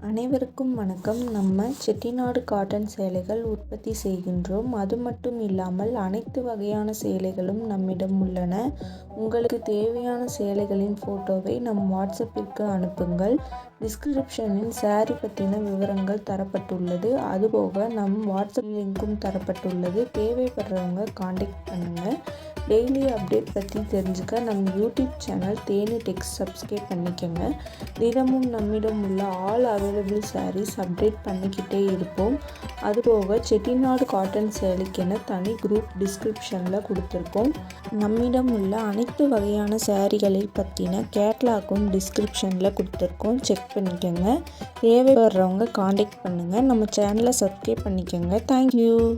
அனைவருக்கும் வணக்கம். நம்ம செட்டிநாடு காட்டன் சேலைகள் உற்பத்தி செய்கின்றோம். அது மட்டும் இல்லாமல் அனைத்து வகையான சேலைகளும் நம்மிடம் உள்ளன. உங்களுக்கு தேவையான சேலைகளின் ஃபோட்டோவை நம் வாட்ஸ்அப்பிற்கு அனுப்புங்கள். டிஸ்கிரிப்ஷனில் சாரி பற்றின விவரங்கள் தரப்பட்டுள்ளது. அதுபோக நம் வாட்ஸ்அப் லிங்க்கும் தரப்பட்டுள்ளது. தேவைப்படுறவங்க காண்டாக்ட் பண்ணுங்கள். டெய்லி அப்டேட் பற்றி தெரிஞ்சுக்க நம்ம யூடியூப் சேனல் தேனி டெக்ஸ் சப்ஸ்கிரைப் பண்ணிக்கோங்க. தினமும் நம்மிடம் உள்ள ஆல் அவைலபிள் சாரீஸ் அப்டேட் பண்ணிக்கிட்டே இருப்போம். அதுபோக செட்டிநாடு காட்டன் சேலைக்கென தனி குரூப் டிஸ்கிரிப்ஷனில் கொடுத்துருக்கோம். நம்மிடம் உள்ள அனைத்து வகையான சாரீகளை பற்றின கேட்லாக்கும் டிஸ்கிரிப்ஷனில் கொடுத்துருக்கோம். செக் பண்ணிக்கோங்க. தேவைப்படுறவங்க காண்டாக்ட் பண்ணுங்கள். நம்ம சேனலை சப்ஸ்கிரைப் பண்ணிக்கோங்க. தேங்க்யூ.